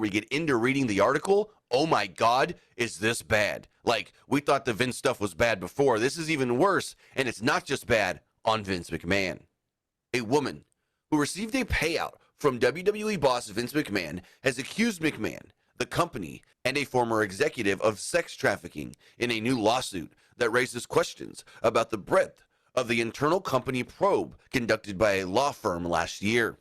we get into reading the article, oh my God, is this bad? Like, we thought the Vince stuff was bad before. This is even worse, and it's not just bad on Vince McMahon. A woman who received a payout from WWE boss Vince McMahon has accused McMahon, the company, and a former executive of sex trafficking in a new lawsuit that raises questions about the breadth of the internal company probe conducted by a law firm last year.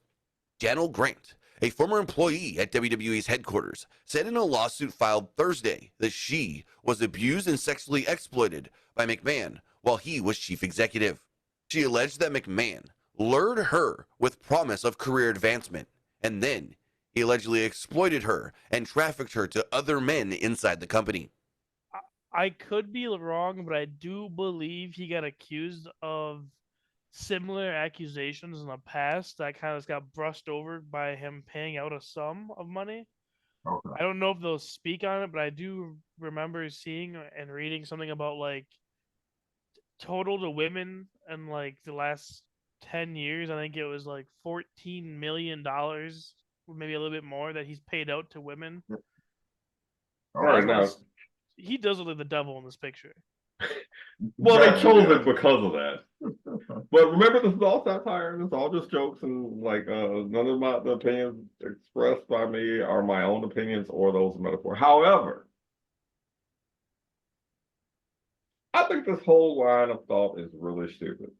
Janelle Grant, a former employee at WWE's headquarters, said in a lawsuit filed Thursday that she was abused and sexually exploited by McMahon while he was chief executive. She alleged that McMahon lured her with promise of career advancement, and then he allegedly exploited her and trafficked her to other men inside the company. I could be wrong, but I do believe he got accused of similar accusations in the past that kind of got brushed over by him paying out a sum of money. Okay. I don't know if they'll speak on it, but I do remember seeing and reading something about like total to women in like the last 10 years. I think it was like $14 million, maybe a little bit more, that he's paid out to women. All right, now He does look like the devil in this picture. Well, they chose it because of that. But remember, this is all satire. This is all just jokes, and like none of the opinions expressed by me are my own opinions or those of metaphor. However, I think this whole line of thought is really stupid.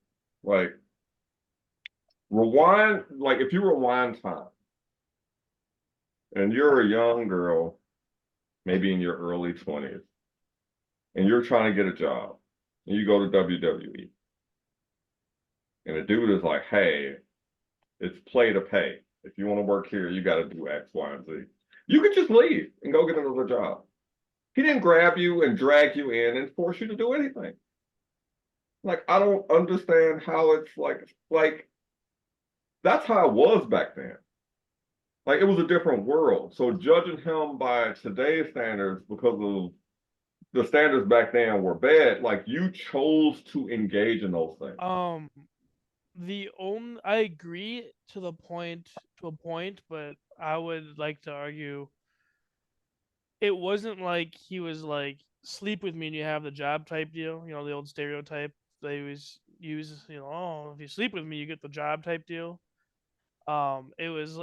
Like, if you rewind time, and you're a young girl, maybe in your early 20s, and you're trying to get a job, and you go to WWE, and the dude is like, hey, it's play to pay. If you want to work here, you got to do X, Y, and Z. You could just leave and go get another job. He didn't grab you and drag you in and force you to do anything. Like, I don't understand how it's like that's how it was back then. Like, it was a different world. So judging him by today's standards because of the standards back then were bad, like, you chose to engage in those things. I agree to a point, but I would like to argue it wasn't like he was like sleep with me and you have the job type deal. You know, the old stereotype they always use. You know, oh, if you sleep with me, you get the job type deal. It was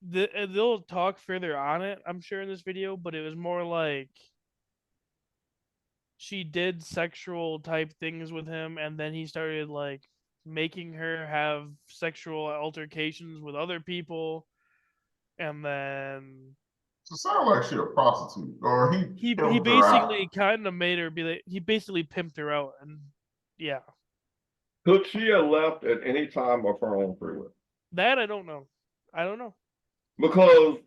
they'll talk further on it, I'm sure, in this video, but it was more like she did sexual type things with him, and then he started like making her have sexual altercations with other people, and then So it sounded like she a prostitute, or he pimped her basically out. kind of made her be like, he basically pimped her out, and yeah, Could she have left at any time of her own free will? that I don't know. Because,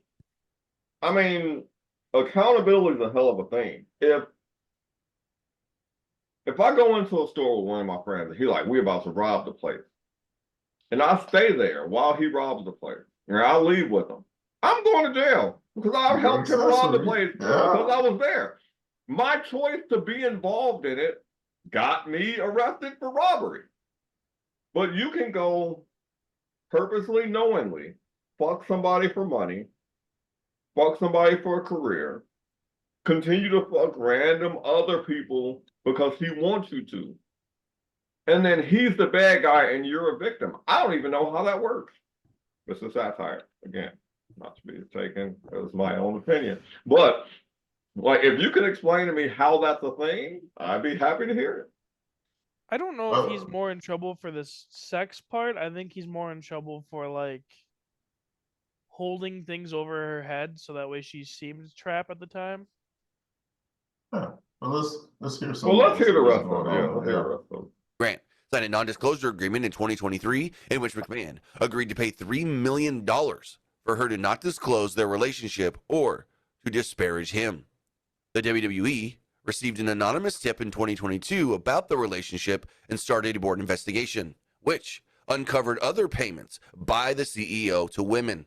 I mean, accountability is a hell of a thing. If I go into a store with one of my friends and he's like, we're about to rob the place, and I stay there while he robs the place, and I leave with him, I'm going to jail because I helped him rob the place because I was there. My choice to be involved in it got me arrested for robbery. But you can go purposely, knowingly, fuck somebody for money, fuck somebody for a career, continue to fuck random other people because he wants you to. And then he's the bad guy and you're a victim. I don't even know how that works. This is satire. Again, not to be taken as my own opinion. But like, if you can explain to me how that's a thing, I'd be happy to hear it. I don't know if he's more in trouble for this sex part. I think he's more in trouble for like holding things over her head so that way she seemed trapped at the time. Yeah. Well, let's hear some. Well, let's hear the rest of it. Yeah, let's hear the rest of it. Grant signed a non-disclosure agreement in 2023 in which McMahon agreed to pay $3 million for her to not disclose their relationship or to disparage him. The WWE received an anonymous tip in 2022 about the relationship and started a board investigation, which uncovered other payments by the CEO to women.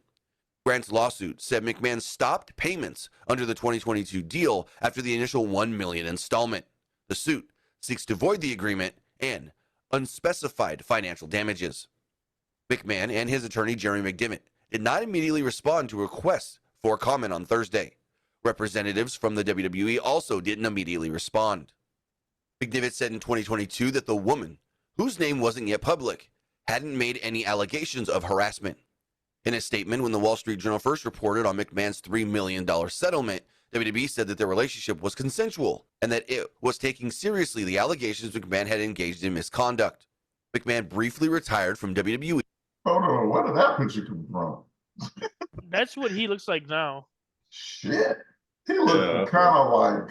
Grant's lawsuit said McMahon stopped payments under the 2022 deal after the initial $1 million installment. The suit seeks to void the agreement and unspecified financial damages. McMahon and his attorney, Jeremy McDivitt, did not immediately respond to requests for comment on Thursday. Representatives from the WWE also didn't immediately respond. McDivitt said in 2022 that the woman, whose name wasn't yet public, hadn't made any allegations of harassment. In a statement, when the Wall Street Journal first reported on McMahon's $3 million settlement, WWE said that their relationship was consensual and that it was taking seriously the allegations McMahon had engaged in misconduct. McMahon briefly retired from WWE. Hold on, where did that picture come from? That's what he looks like now. Shit. He looked kind of like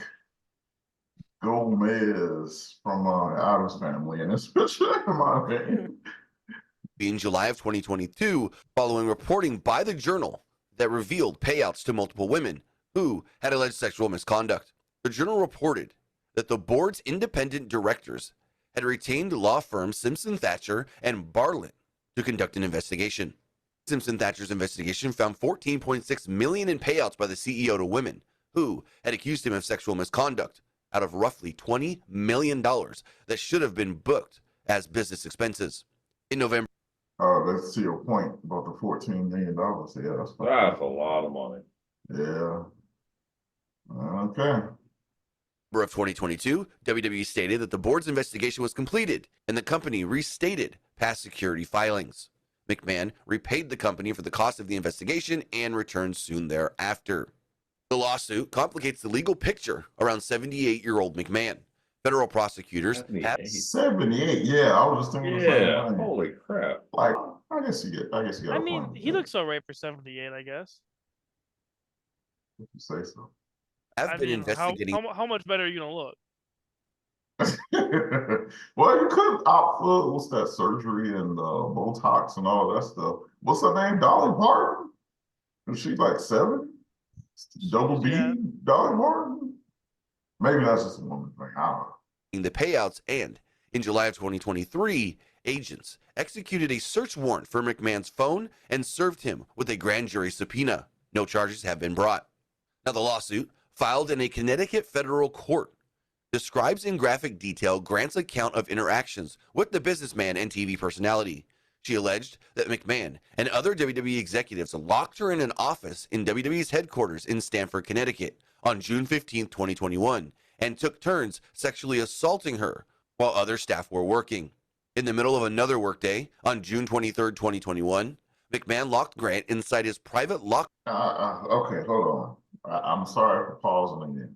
Gomez from Adam's Family in this picture, in my opinion. In July of 2022, following reporting by the Journal that revealed payouts to multiple women who had alleged sexual misconduct. The Journal reported that the board's independent directors had retained law firms Simpson Thacher and Bartlett to conduct an investigation. Simpson Thacher's investigation found $14.6 million in payouts by the CEO to women who had accused him of sexual misconduct out of roughly $20 million that should have been booked as business expenses. In November, Let's see your point about the $14 million. Yeah, That's a lot of money. Yeah. Okay. of 2022, WWE stated that the board's investigation was completed and the company restated past security filings. McMahon repaid the company for the cost of the investigation and returned soon thereafter. The lawsuit complicates the legal picture around 78-year-old McMahon. Federal prosecutors have 78. Yeah, I was just thinking the same thing. Holy crap. Like, I guess you get I a mean, point. he looks all right for 78, I guess. If you say so. been investigating. How much better are you gonna look? Well, you could opt for what's that surgery and Botox and all that stuff. What's her name? Dolly Parton? Is she like 70? Double B? Yeah. Dolly Parton? Maybe that's just a woman thing. I don't know. The payouts, and in July of 2023, agents executed a search warrant for McMahon's phone and served him with a grand jury subpoena. No charges have been brought. Now, the lawsuit, filed in a Connecticut federal court, describes in graphic detail Grant's account of interactions with the businessman and TV personality. She alleged that McMahon and other WWE executives locked her in an office in WWE's headquarters in Stamford, Connecticut on June 15, 2021, and took turns sexually assaulting her while other staff were working. In the middle of another workday, on June 23, 2021, McMahon locked Grant inside his private lock. Okay, hold on. I'm sorry for pausing again.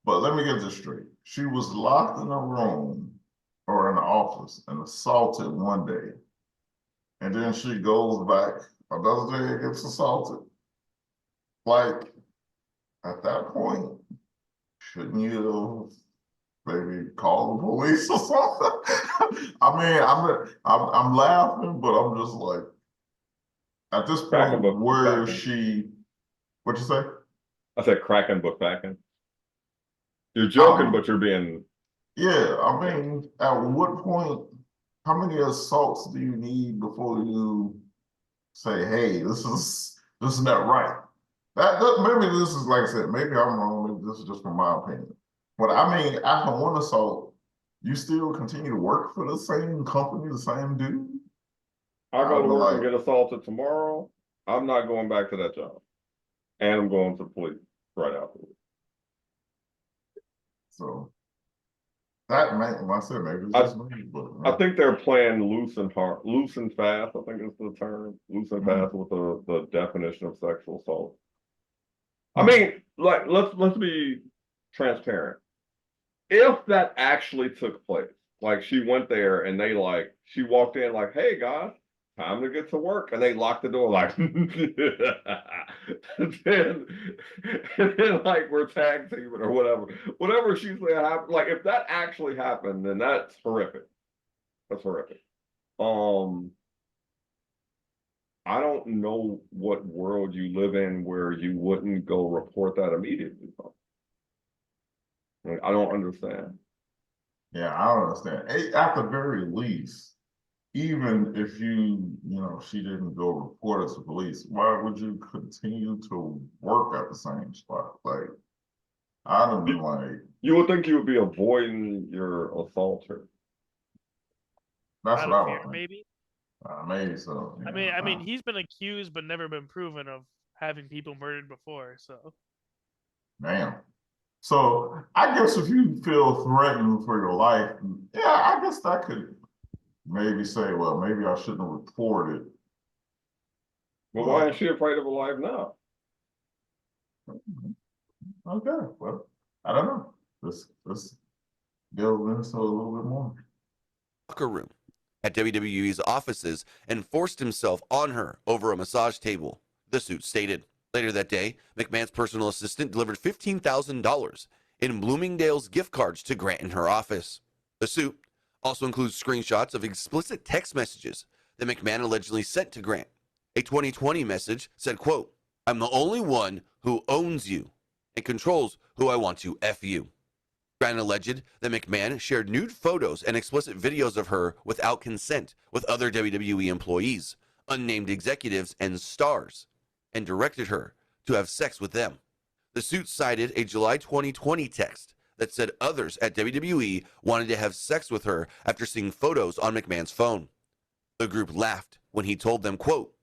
But let me get this straight. She was locked in a room or in an office and assaulted one day. And then she goes back another day and gets assaulted. Like, at that point, shouldn't you maybe call the police or something? I mean, I'm laughing, but I'm just like, at this point, where is she? What'd you say? I said cracking book backing. You're joking, but you're being. Yeah, I mean, at what point, how many assaults do you need before you say, hey, this is not right? That maybe this is, like I said, maybe I'm wrong, maybe this is just from my opinion. But I mean, after one assault, you still continue to work for the same company, the same dude? I go to work and get assaulted tomorrow. I'm not going back to that job. And I'm going to the police right afterwards. So that might, when I said maybe it's just me, but I think they're playing loose and fast. I think it's the term, loose and fast with the definition of sexual assault. I mean, like let's be transparent. If that actually took place, like she went there and she walked in like, hey guys, time to get to work, and they locked the door like and then like we're tag teaming or whatever she said happened. Like if that actually happened, then that's horrific. That's horrific. I don't know what world you live in where you wouldn't go report that immediately. Like, I don't understand. Yeah, I don't understand. At the very least, even if she didn't go report it to police, why would you continue to work at the same spot? Like, I don't be like. You would think you would be avoiding your assaulter. That's what I would think. Maybe. Maybe so. Yeah. I mean, he's been accused but never been proven of having people murdered before. So Damn. So I guess if you feel threatened for your life, yeah, I guess that could maybe say, well, maybe I shouldn't have reported. But why is she afraid of her life now? Okay, well, I don't know. Let's delve into a little bit more. Locker room at WWE's offices and forced himself on her over a massage table, the suit stated. Later that day, McMahon's personal assistant delivered $15,000 in Bloomingdale's gift cards to Grant in her office. The suit also includes screenshots of explicit text messages that McMahon allegedly sent to Grant. A 2020 message said, quote, "I'm the only one who owns you and controls who I want to F you." Grant alleged that McMahon shared nude photos and explicit videos of her without consent with other WWE employees, unnamed executives, and stars, and directed her to have sex with them. The suit cited a July 2020 text that said others at WWE wanted to have sex with her after seeing photos on McMahon's phone. The group laughed when he told them, quote,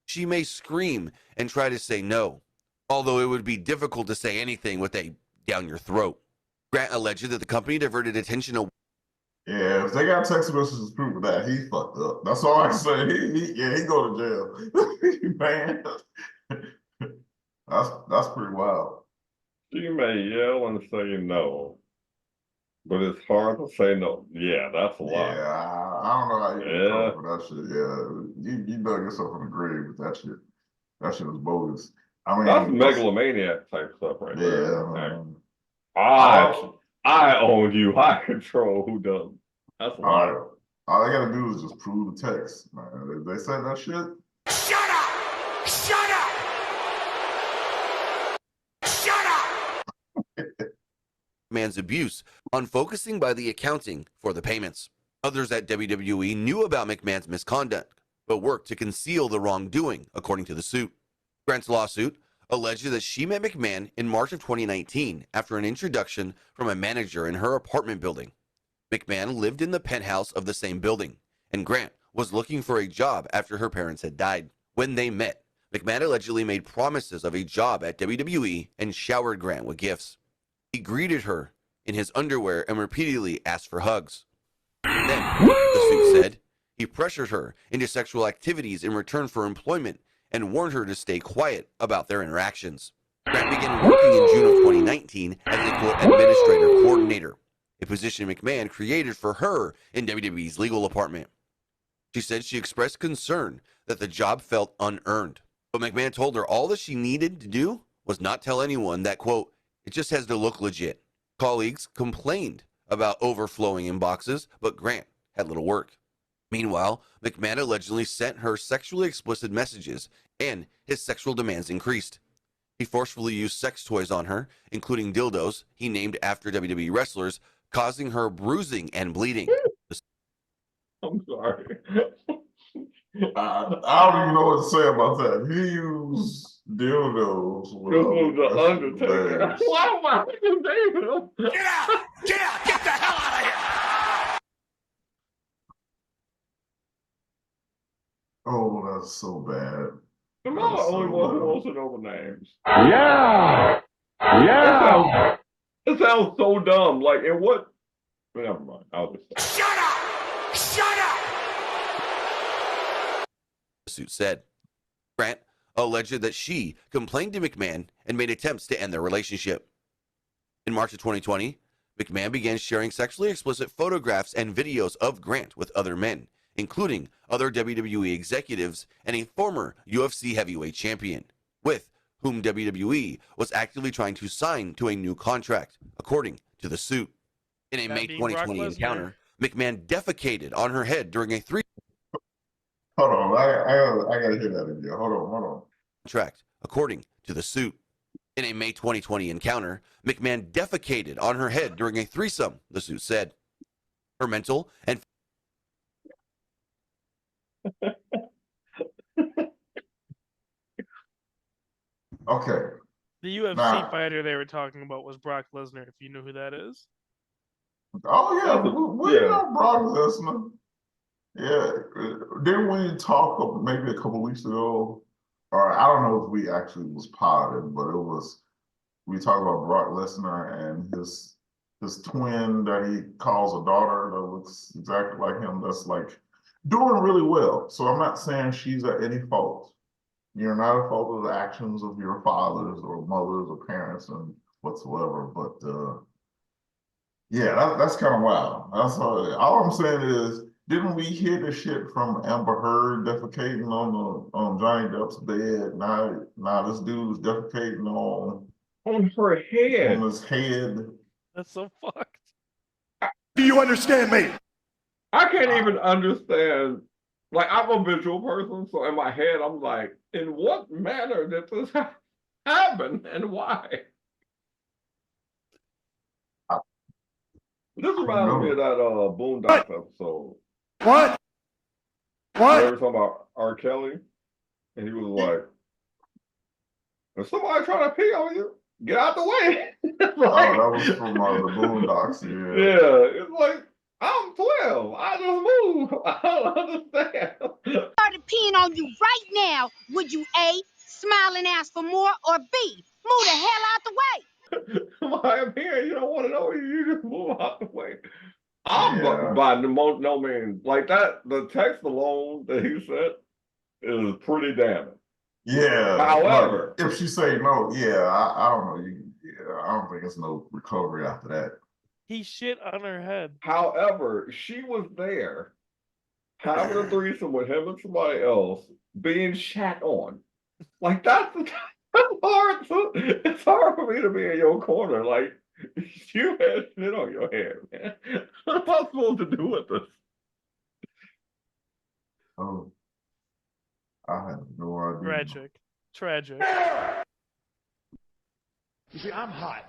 "She may scream and try to say no, although it would be difficult to say anything with a down your throat." Grant alleged that the company diverted attention away. Yeah, if they got text messages to prove that, he fucked up. That's all I can say. He go to jail. Man, that's pretty wild. She may yell and say no, but it's hard to say no. Yeah, that's a lot. Yeah, I don't know how you can cope for that shit. Yeah, you dug yourself in the grave with that shit. That shit was bogus. I mean, That's megalomaniac type stuff right there. Yeah. I own you. I control who does. That's a lot. All they gotta do is just prove the text, man. If they said that shit. Shut up! Shut up! Shut up! Man's abuse on focusing by the accounting for the payments. Others at WWE knew about McMahon's misconduct, but worked to conceal the wrongdoing, according to the suit. Grant's lawsuit alleged that she met McMahon in March of 2019 after an introduction from a manager in her apartment building. McMahon lived in the penthouse of the same building, and Grant was looking for a job after her parents had died. When they met, McMahon allegedly made promises of a job at WWE and showered Grant with gifts. He greeted her in his underwear and repeatedly asked for hugs. Then, the suit said, he pressured her into sexual activities in return for employment and warned her to stay quiet about their interactions. Grant began working in June of 2019 as a quote administrator coordinator, a position McMahon created for her in WWE's legal department. She said she expressed concern that the job felt unearned, but McMahon told her all that she needed to do was not tell anyone that, quote, it just has to look legit. Colleagues complained about overflowing inboxes, but Grant had little work. Meanwhile, McMahon allegedly sent her sexually explicit messages, and his sexual demands increased. He forcefully used sex toys on her, including dildos he named after WWE wrestlers, causing her bruising and bleeding. I'm sorry. I don't even know what to say about that. He used dildos. This was the Undertaker. Why am I David? Get out! Get out! Get the hell out of here! Oh, that's so bad. Am I the only one who wants to know the names? Yeah. Yeah. It sounds so dumb. Like, and what? Never mind. I'll just say. Shut up! Shut up! The suit said. Grant alleged that she complained to McMahon and made attempts to end their relationship. In March of 2020, McMahon began sharing sexually explicit photographs and videos of Grant with other men, including other WWE executives and a former UFC heavyweight champion, with whom WWE was actively trying to sign to a new contract, according to the suit. In a May 2020 encounter, McMahon defecated on her head during a Hold on, I gotta hear that again. Hold on. contract, according to the suit. In a May 2020 encounter, McMahon defecated on her head during a threesome, the suit said. Her mental and Okay. the UFC Nah. fighter they were talking about was Brock Lesnar. If you know who that is. Oh yeah, we know Brock Lesnar. Yeah, didn't we talk maybe a couple weeks ago or I don't know if we actually was potted, but we talked about Brock Lesnar and his twin that he calls a daughter that looks exactly like him. That's like doing really well. So I'm not saying she's at any fault. You're not at fault of the actions of your fathers or mothers or parents and whatsoever. But yeah, that's kind of wild. That's all I'm saying is, didn't we hear the shit from Amber Heard defecating on Johnny Depp's bed? Now this dude is defecating On her head. on his head. That's so fucked. Do you understand me? I can't even understand. Like, I'm a visual person, so in my head, I'm like, in what manner did this happen and why? This reminds me of that Boondocks episode. What? Where they were talking about R. Kelly, and he was like, if somebody trying to pee on you, get out the way. Like, Oh, that was from the Boondocks, yeah. Yeah, it's like, I'm 12. I just move. I don't understand. Started peeing on you right now. Would you A, smile and ask for more, or B, move the hell out the way? I'm here. You don't want to know. You just move out the way. I'm Yeah. by no means like that. The text alone that he said is pretty damning. Yeah. However, if she say no, yeah, I don't know. I don't think it's no recovery after that. He shit on her head. however, she was there having a threesome with him and somebody else, being shat on. Like that's hard. It's hard for me to be in your corner. Like you had shit on your head, man. What am I supposed to do with this? Oh, I have no idea. Tragic. You see, I'm hot.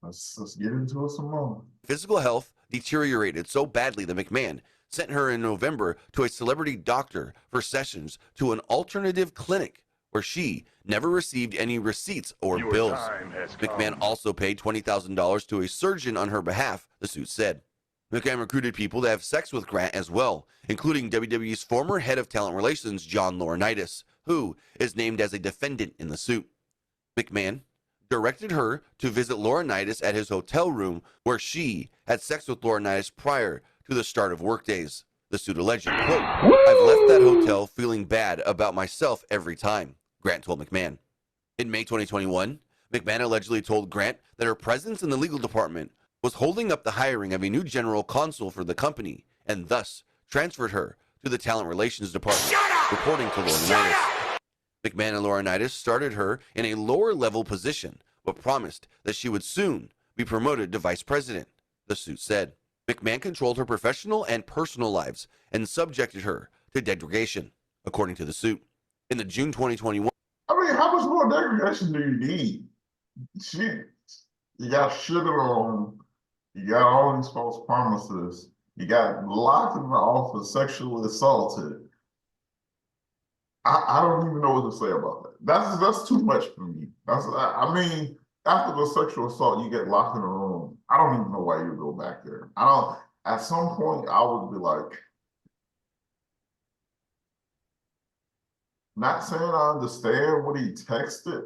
Let's get into it some more. Physical health deteriorated so badly that McMahon sent her in November to a celebrity doctor for sessions to an alternative clinic where she never received any receipts or Your bills. time has McMahon come. also paid $20,000 to a surgeon on her behalf, the suit said. McMahon recruited people to have sex with Grant as well, including WWE's former head of talent relations, John Laurinaitis, who is named as a defendant in the suit. McMahon directed her to visit Laurinaitis at his hotel room where she had sex with Laurinaitis prior to the start of workdays. The suit alleged, quote, "I've left that hotel feeling bad about myself every time," Grant told McMahon. In May 2021, McMahon allegedly told Grant that her presence in the legal department was holding up the hiring of a new general counsel for the company and thus transferred her to the talent relations department, reporting to Laurinaitis. McMahon and Laurinaitis started her in a lower level position, but promised that she would soon be promoted to vice president, the suit said. McMahon controlled her professional and personal lives and subjected her to degradation, according to the suit. In the June 2021. I mean, how much more degradation do you need? Shit. You got shit on, you got all these false promises, you got locked in the office, sexually assaulted. I don't even know what to say about that. That's too much for me. I mean, after the sexual assault, you get locked in a room. I don't even know why you go back there. I don't. At some point, I would be like, not saying I understand what he texted,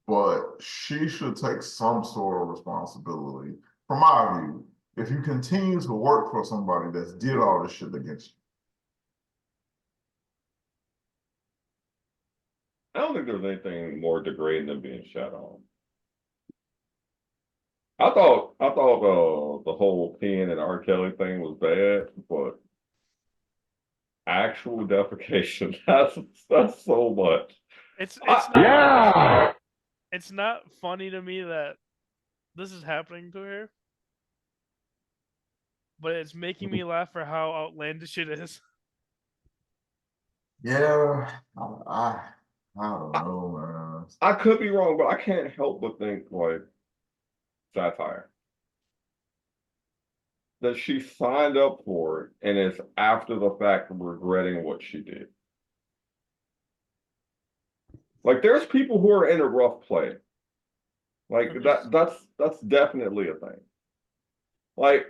but she should take some sort of responsibility. From my view, if you continue to work for somebody that's did all this shit against you. I don't think there's anything more degrading than being shat on. I thought the whole peeing and R. Kelly thing was bad, but actual defecation, that's so much. It's Yeah. It's not funny to me that this is happening to her, but it's making me laugh for how outlandish it is. Yeah, I don't know, man. I could be wrong, but I can't help but think like satire. That she signed up for it and is after the fact regretting what she did. Like there's people who are in a rough place. Like that's definitely a thing. Like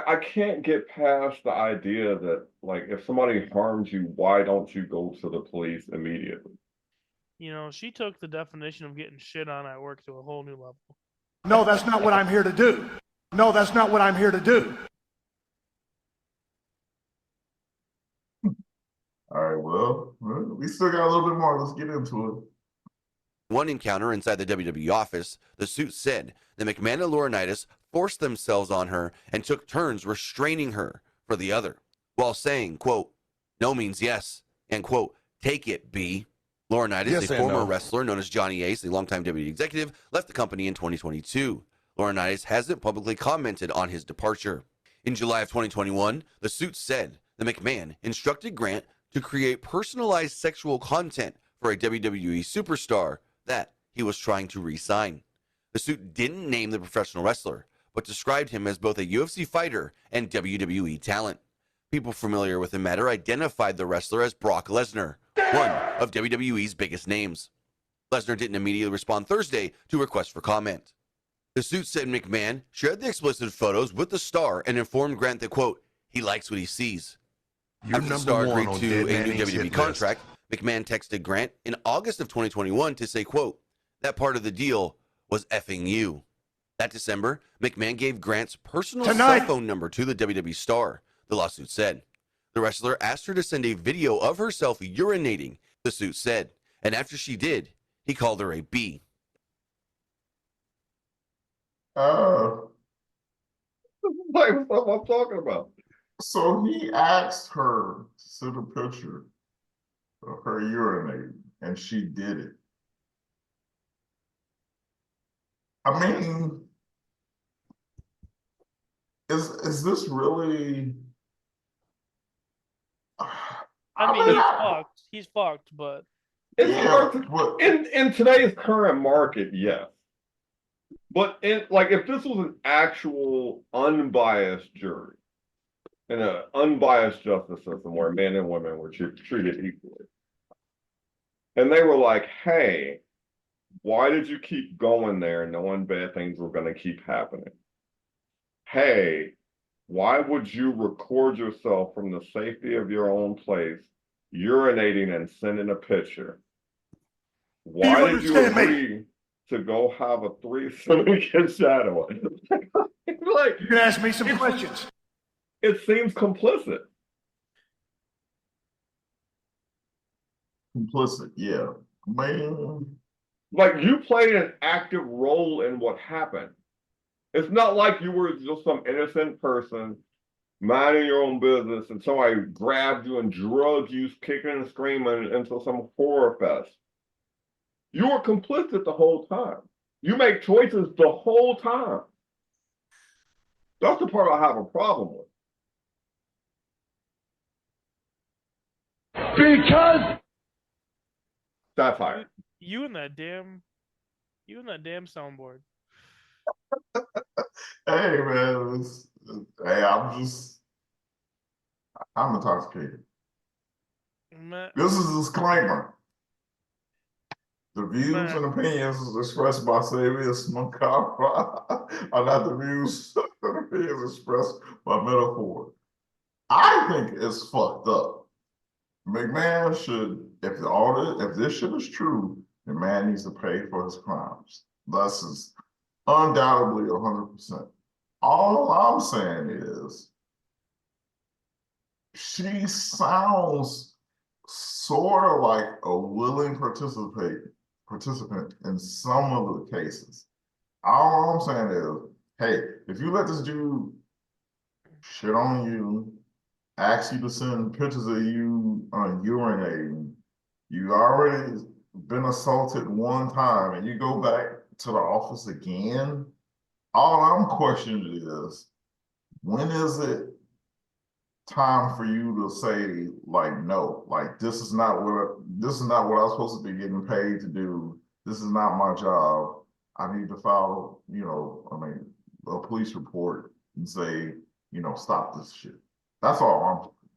I can't get past the idea that, like, if somebody harms you, why don't you go to the police immediately? You know, she took the definition of getting shit on at work to a whole new level. No, that's not what I'm here to do. No, that's not what I'm here to do. All right, well, we still got a little bit more. Let's get into it. One encounter inside the WWE office, the suit said that McMahon and Laurinaitis forced themselves on her and took turns restraining her for the other, while saying, quote, no means yes, and quote, take it, B. Laurinaitis, Yes a and former no. wrestler known as Johnny Ace, a longtime WWE executive, left the company in 2022. Laurinaitis hasn't publicly commented on his departure. In July of 2021, the suit said that McMahon instructed Grant to create personalized sexual content for a WWE superstar that he was trying to re-sign. The suit didn't name the professional wrestler, but described him as both a UFC fighter and WWE talent. People familiar with the matter identified the wrestler as Brock Lesnar, one of WWE's biggest names. Lesnar didn't immediately respond Thursday to requests for comment. The suit said McMahon shared the explicit photos with the star and informed Grant that, quote, he likes what he sees. You're After the number star one agreed on to Dead a new Manny's WWE hit contract, McMahon texted Grant in August of 2021 to say, quote, that part of the deal was effing you. That December, McMahon gave Grant's personal Tonight. cell phone number to the WWE star, the lawsuit said. The wrestler asked her to send a video of herself urinating, the suit said, and after she did, he called her a B. Like, what I'm talking about. So he asked her to send a picture of her urinating, and she did it. I mean, is this really? I mean, mean, he's fucked. He's fucked, but It's Yeah, hard but- in today's current market, yes. But like, if this was an actual unbiased jury in an unbiased justice system where men and women were treated equally, and they were like, hey, why did you keep going there knowing bad things were going to keep happening? Hey, why would you record yourself from the safety of your own place, urinating and sending a picture? Why did you understand me? agree to go have a threesome against Shadow? Like, You can ask me some questions. it seems complicit. Complicit, yeah. Man, Like, you played an active role in what happened. It's not like you were just some innocent person minding your own business and somebody grabbed you and drugged you kicking and screaming into some horror fest. You were complicit the whole time. You make choices the whole time. That's the part I have a problem with. Because Satire. you and that damn soundboard. hey man, hey, I'm intoxicated. Man, This is a disclaimer. The views Man. and opinions expressed by Savius Macabre are not the views and opinions expressed by Metaphor. I think it's fucked up. McMahon should, if this shit is true, the man needs to pay for his crimes. This is undoubtedly 100%. All I'm saying is, she sounds sort of like a willing participant in some of the cases. All I'm saying is, hey, if you let this dude shit on you, ask you to send pictures of you urinating, you already been assaulted one time, and you go back to the office again. All I'm questioning is, when is it time for you to say, like, no, like, this is not what I'm supposed to be getting paid to do. This is not my job. I need to file, a police report and say, stop this shit. That's all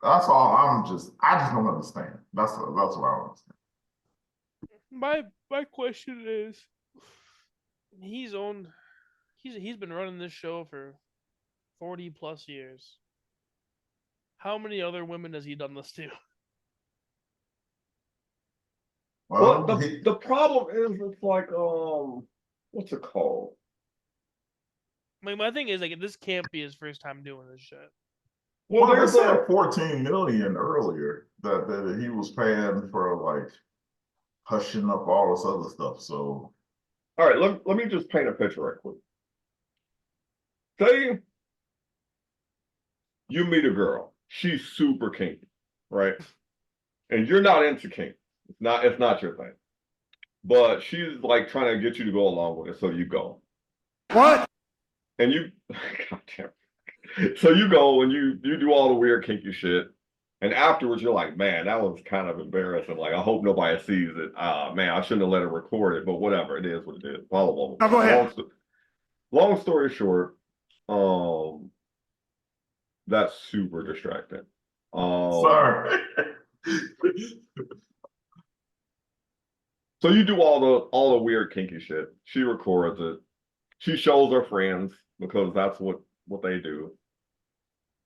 I just don't understand. That's what I don't understand. My question is, he's been running this show for 40 plus years. How many other women has he done this to? Well, But the problem is, it's like, what's it called? I mean, my thing is, like, this can't be his first time doing this shit. well, they there's said 14 million earlier that he was paying for like hushing up all this other stuff. So, all right, let me just paint a picture right quick. Say you meet a girl, she's super kinky, right? And you're not into kink. It's not your thing. But she's like trying to get you to go along with it, so you go. What? And you God damn. So you go and you do all the weird kinky shit. And afterwards you're like, man, that was kind of embarrassing. Like, I hope nobody sees it. Man, I shouldn't have let her record it, but whatever, it is what it is. Follow Now go ahead. Long story short, that's super distracting. sorry. So you do all the weird kinky shit. She records it. She shows her friends because that's what they do.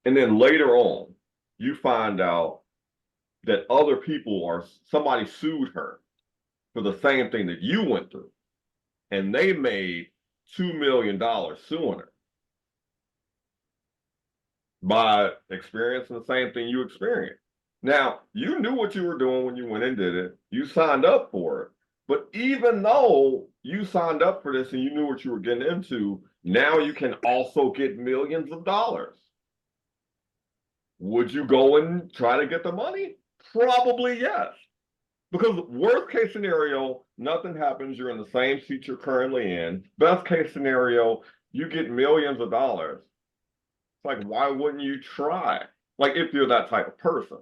And then later on, you find out that somebody sued her for the same thing that you went through. And they made $2 million suing her by experiencing the same thing you experienced. Now, you knew what you were doing when you went and did it. You signed up for it. But even though you signed up for this and you knew what you were getting into, now you can also get millions of dollars. Would you go and try to get the money? Probably yes. Because worst case scenario, nothing happens. You're in the same seat you're currently in. Best case scenario, you get millions of dollars. It's like, why wouldn't you try? Like, if you're that type of person.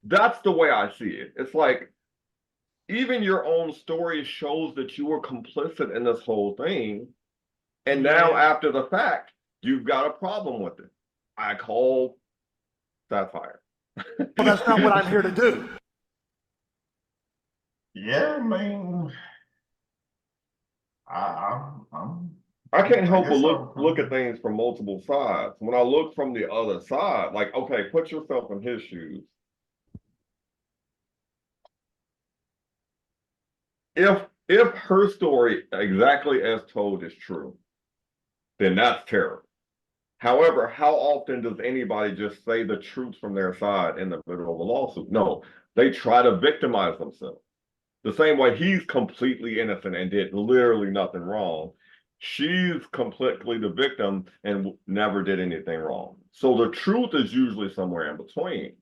That's the way I see it. It's like, even your own story shows that you were complicit in this whole thing. And now after the fact, you've got a problem with it. I call Sapphire. Well, that's not what I'm here to do. Yeah, I mean, I'm I can't help I but guess look at things from multiple sides. When I look from the other side, like, okay, put yourself in his shoes. If her story exactly as told is true, then that's terrible. However, how often does anybody just say the truth from their side in the middle of a lawsuit? No, they try to victimize themselves. The same way he's completely innocent and did literally nothing wrong. She's completely the victim and never did anything wrong. So the truth is usually somewhere in between.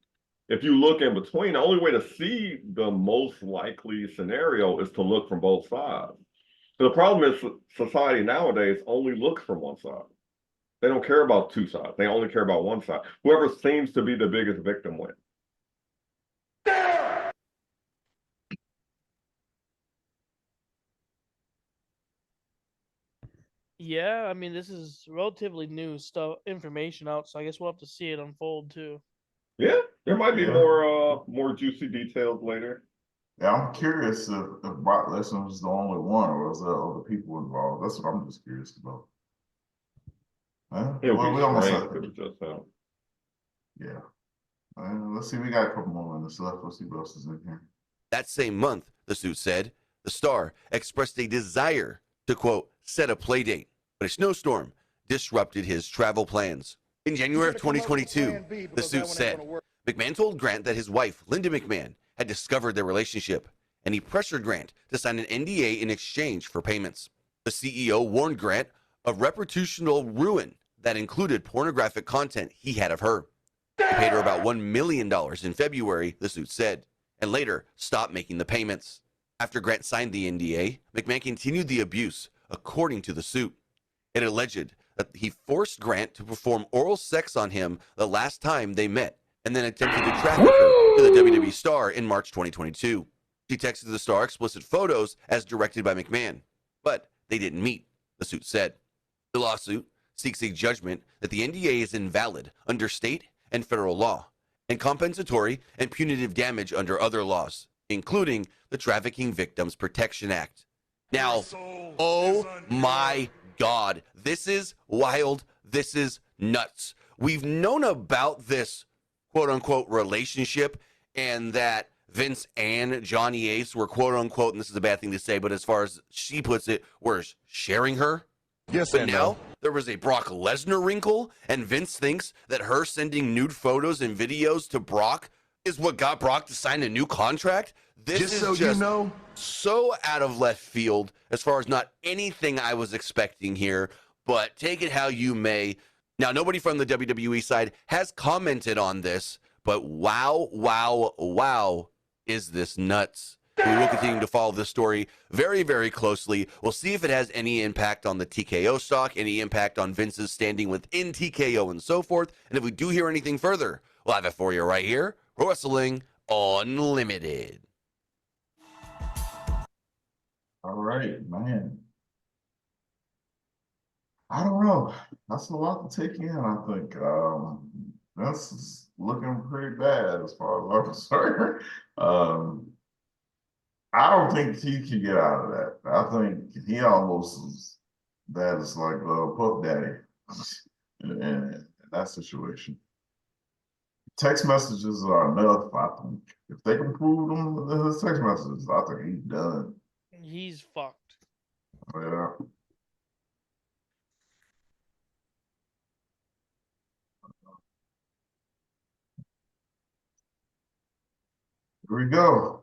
If you look in between, the only way to see the most likely scenario is to look from both sides. So the problem is society nowadays only looks from one side. They don't care about two sides. They only care about one side. Whoever seems to be the biggest victim wins. Yeah, I mean, this is relatively new information out, so I guess we'll have to see it unfold too. Yeah, there might be Yeah. more juicy details later. Yeah, I'm curious if Brock Lesnar was the only one, or was there other people involved? That's what I'm just curious about. It would Well, be we almost strange have if it was just him. yeah. Let's see. We got a couple more minutes left. Let's see what else is in here. That same month, the suit said, the star expressed a desire to, quote, set a play date, but a snowstorm disrupted his travel plans. In January of 2022, the suit said, McMahon told Grant that his wife, Linda McMahon, had discovered their relationship, and he pressured Grant to sign an NDA in exchange for payments. The CEO warned Grant of reputational ruin that included pornographic content he had of her. He paid her about $1 million in February, the suit said, and later stopped making the payments. After Grant signed the NDA, McMahon continued the abuse, according to the suit. It alleged that he forced Grant to perform oral sex on him the last time they met, and then attempted to traffic her to the WWE star in March 2022. She texted the star explicit photos as directed by McMahon, but they didn't meet, the suit said. The lawsuit seeks a judgment that the NDA is invalid under state and federal law, and compensatory and punitive damage under other laws, including the Trafficking Victims Protection Act. Now, oh my God, this is wild. This is nuts. We've known about this quote unquote relationship and that Vince and Johnny Ace were quote unquote, and this is a bad thing to say, but as far as she puts it, were sharing her. Yes But and now no. there was a Brock Lesnar wrinkle, and Vince thinks that her sending nude photos and videos to Brock is what got Brock to sign a new contract. This Just is so just you know, so out of left field as far as not anything I was expecting here, but take it how you may. Now, nobody from the WWE side has commented on this, but wow, wow, wow, is this nuts? We will continue to follow this story very, very closely. We'll see if it has any impact on the TKO stock, any impact on Vince's standing within TKO and so forth. And if we do hear anything further, we'll have it for you right here. Pro Wrestling Unlimited. All right, man. I don't know. That's a lot to take in, I think. This is looking pretty bad as far as I'm concerned. I don't think he can get out of that. I think he almost is that is like Puff Daddy in that situation. Text messages are enough, I think. If they can prove them with his text messages, I think he's done. He's fucked. Yeah. Here we go.